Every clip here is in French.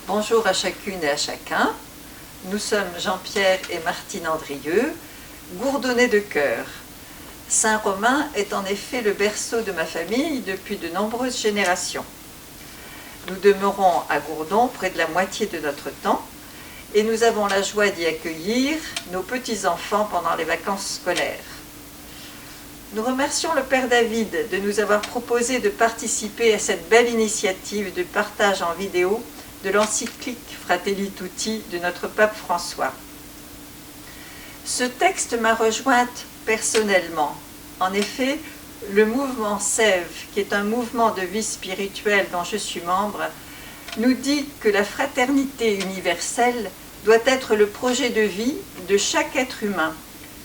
Bonjour à chacune et à chacun. Nous sommes Jean-Pierre et Martine Andrieux, gourdonnés de cœur. Saint-Romain est en effet le berceau de ma famille depuis de nombreuses générations. Nous demeurons à Gourdon près de la moitié de notre temps et nous avons la joie d'y accueillir nos petits-enfants pendant les vacances scolaires. Nous remercions le Père David de nous avoir proposé de participer à cette belle initiative de partage en vidéo de l'encyclique Fratelli Tutti de notre pape François. Ce texte m'a rejointe personnellement. En effet, le mouvement Sève, qui est un mouvement de vie spirituelle dont je suis membre, nous dit que la fraternité universelle doit être le projet de vie de chaque être humain,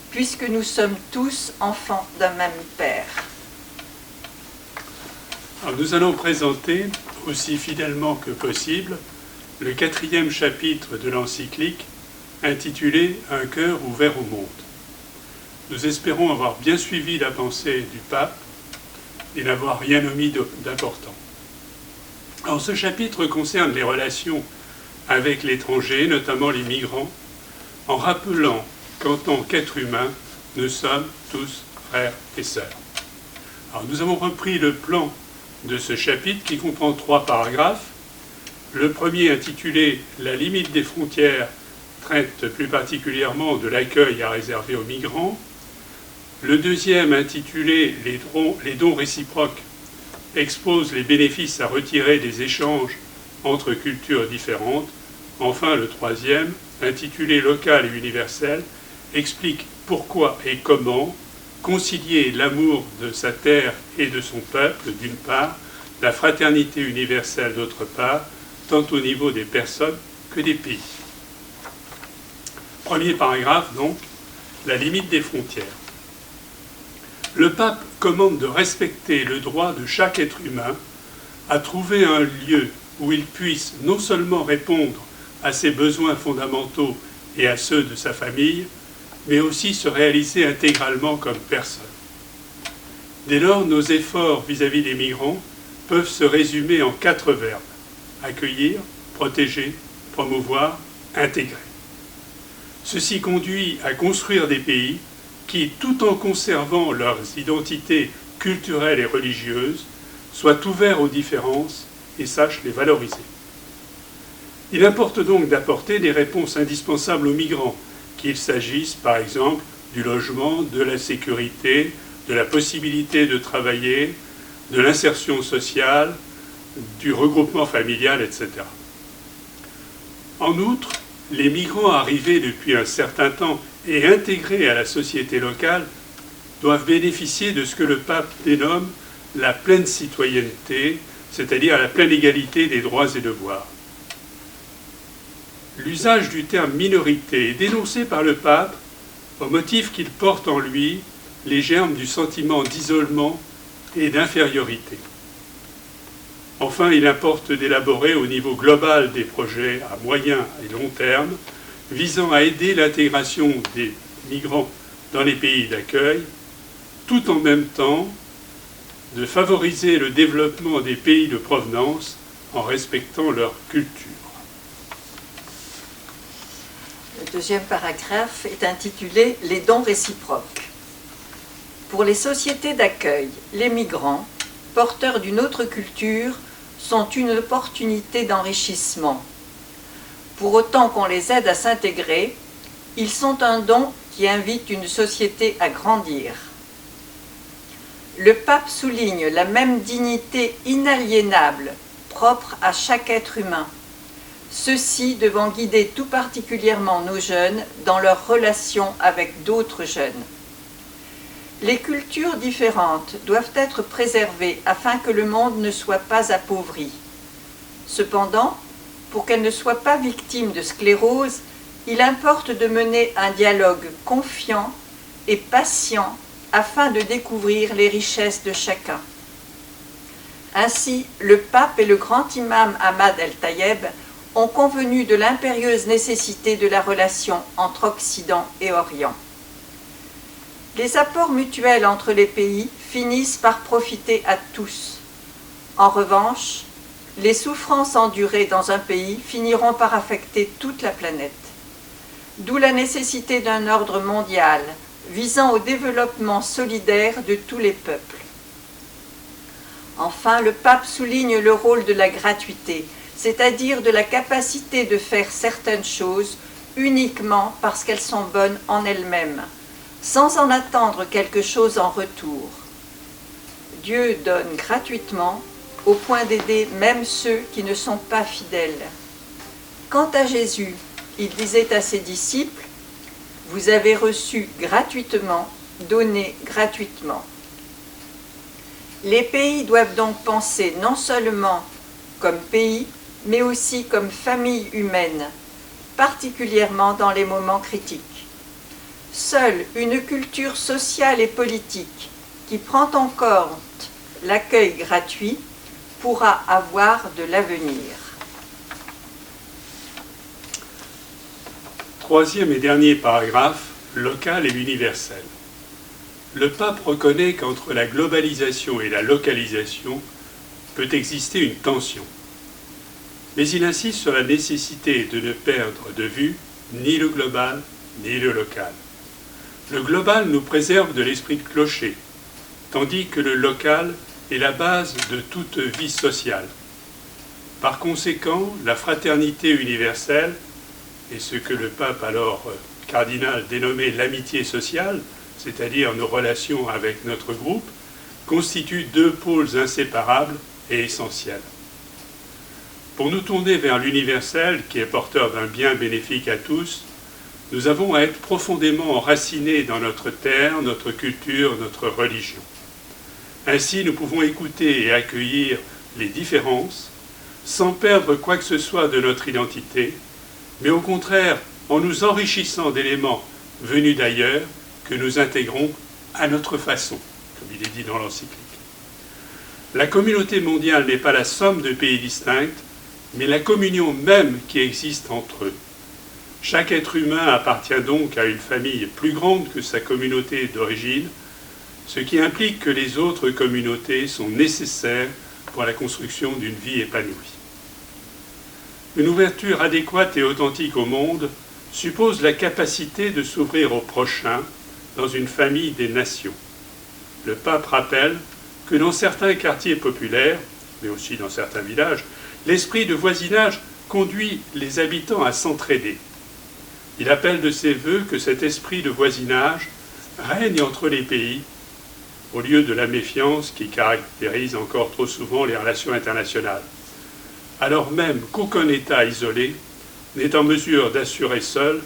puisque nous sommes tous enfants d'un même Père. Alors, nous allons présenter, aussi fidèlement que possible, le 4e chapitre de l'encyclique intitulé « Un cœur ouvert au monde ». Nous espérons avoir bien suivi la pensée du pape et n'avoir rien omis d'important. Alors, ce chapitre concerne les relations avec l'étranger, notamment les migrants, en rappelant qu'en tant qu'être humain, nous sommes tous frères et sœurs. Alors, nous avons repris le plan de ce chapitre qui comprend 3 paragraphes. Le premier, intitulé « La limite des frontières », traite plus particulièrement de l'accueil à réserver aux migrants. Le deuxième, intitulé « Les dons réciproques », expose les bénéfices à retirer des échanges entre cultures différentes. Enfin, le troisième, intitulé « Local et universel », explique pourquoi et comment concilier l'amour de sa terre et de son peuple, d'une part, la fraternité universelle, d'autre part, tant au niveau des personnes que des pays. Premier paragraphe, donc, la limite des frontières. Le pape commande de respecter le droit de chaque être humain à trouver un lieu où il puisse non seulement répondre à ses besoins fondamentaux et à ceux de sa famille, mais aussi se réaliser intégralement comme personne. Dès lors, nos efforts vis-à-vis des migrants peuvent se résumer en 4 verbes: accueillir, protéger, promouvoir, intégrer. Ceci conduit à construire des pays qui, tout en conservant leurs identités culturelles et religieuses, soient ouverts aux différences et sachent les valoriser. Il importe donc d'apporter des réponses indispensables aux migrants, qu'il s'agisse par exemple du logement, de la sécurité, de la possibilité de travailler, de l'insertion sociale, du regroupement familial, etc. En outre, les migrants arrivés depuis un certain temps et intégrés à la société locale doivent bénéficier de ce que le pape dénomme la pleine citoyenneté, c'est-à-dire la pleine égalité des droits et devoirs. L'usage du terme minorité est dénoncé par le pape au motif qu'il porte en lui les germes du sentiment d'isolement et d'infériorité. Enfin, il importe d'élaborer au niveau global des projets à moyen et long terme visant à aider l'intégration des migrants dans les pays d'accueil, tout en même temps de favoriser le développement des pays de provenance en respectant leur culture. Le deuxième paragraphe est intitulé « Les dons réciproques ». Pour les sociétés d'accueil, les migrants, porteurs d'une autre culture, sont une opportunité d'enrichissement. Pour autant qu'on les aide à s'intégrer, ils sont un don qui invite une société à grandir. Le pape souligne la même dignité inaliénable propre à chaque être humain, ceci devant guider tout particulièrement nos jeunes dans leurs relations avec d'autres jeunes. Les cultures différentes doivent être préservées afin que le monde ne soit pas appauvri. Cependant, pour qu'elles ne soient pas victimes de sclérose, il importe de mener un dialogue confiant et patient afin de découvrir les richesses de chacun. Ainsi, le pape et le grand imam Ahmad el-Tayeb ont convenu de l'impérieuse nécessité de la relation entre Occident et Orient. Les apports mutuels entre les pays finissent par profiter à tous. En revanche, les souffrances endurées dans un pays finiront par affecter toute la planète. D'où la nécessité d'un ordre mondial visant au développement solidaire de tous les peuples. Enfin, le pape souligne le rôle de la gratuité, c'est-à-dire de la capacité de faire certaines choses uniquement parce qu'elles sont bonnes en elles-mêmes, sans en attendre quelque chose en retour. Dieu donne gratuitement au point d'aider même ceux qui ne sont pas fidèles. Quant à Jésus, il disait à ses disciples, « Vous avez reçu gratuitement, donnez gratuitement ». Les pays doivent donc penser non seulement comme pays, mais aussi comme famille humaine, particulièrement dans les moments critiques. Seule une culture sociale et politique qui prend en compte l'accueil gratuit pourra avoir de l'avenir. Troisième et dernier paragraphe, local et universel. Le pape reconnaît qu'entre la globalisation et la localisation peut exister une tension. Mais il insiste sur la nécessité de ne perdre de vue ni le global ni le local. Le global nous préserve de l'esprit de clocher, tandis que le local est la base de toute vie sociale. Par conséquent, la fraternité universelle, et ce que le pape alors cardinal dénommait l'amitié sociale, c'est-à-dire nos relations avec notre groupe, constituent deux pôles inséparables et essentiels. Pour nous tourner vers l'universel, qui est porteur d'un bien bénéfique à tous, nous avons à être profondément enracinés dans notre terre, notre culture, notre religion. Ainsi, nous pouvons écouter et accueillir les différences, sans perdre quoi que ce soit de notre identité, mais au contraire, en nous enrichissant d'éléments venus d'ailleurs, que nous intégrons à notre façon, comme il est dit dans l'encyclique. La communauté mondiale n'est pas la somme de pays distincts, mais la communion même qui existe entre eux. Chaque être humain appartient donc à une famille plus grande que sa communauté d'origine, ce qui implique que les autres communautés sont nécessaires pour la construction d'une vie épanouie. Une ouverture adéquate et authentique au monde suppose la capacité de s'ouvrir au prochain dans une famille des nations. Le pape rappelle que dans certains quartiers populaires, mais aussi dans certains villages, l'esprit de voisinage conduit les habitants à s'entraider. Il appelle de ses vœux que cet esprit de voisinage règne entre les pays, au lieu de la méfiance qui caractérise encore trop souvent les relations internationales, alors même qu'aucun État isolé n'est en mesure d'assurer seul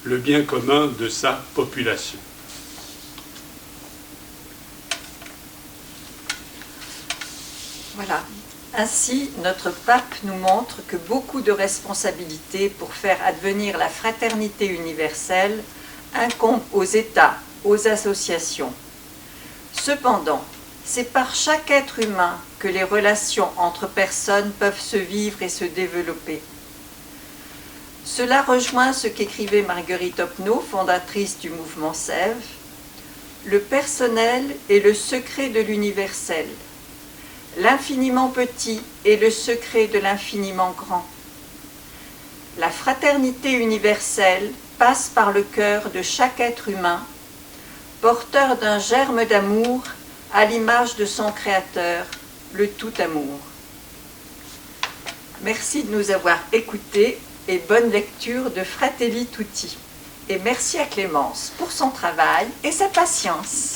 le bien commun de sa population. Voilà. Ainsi, notre pape nous montre que beaucoup de responsabilités pour faire advenir la fraternité universelle incombent aux États, aux associations. Cependant, c'est par chaque être humain que les relations entre personnes peuvent se vivre et se développer. Cela rejoint ce qu'écrivait Marguerite Opnaud, fondatrice du mouvement Sève. Le personnel est le secret de l'universel. L'infiniment petit est le secret de l'infiniment grand. La fraternité universelle passe par le cœur de chaque être humain, porteur d'un germe d'amour à l'image de son Créateur, le tout-amour. Merci de nous avoir écoutés et bonne lecture de Fratelli Tutti. Et merci à Clémence pour son travail et sa patience.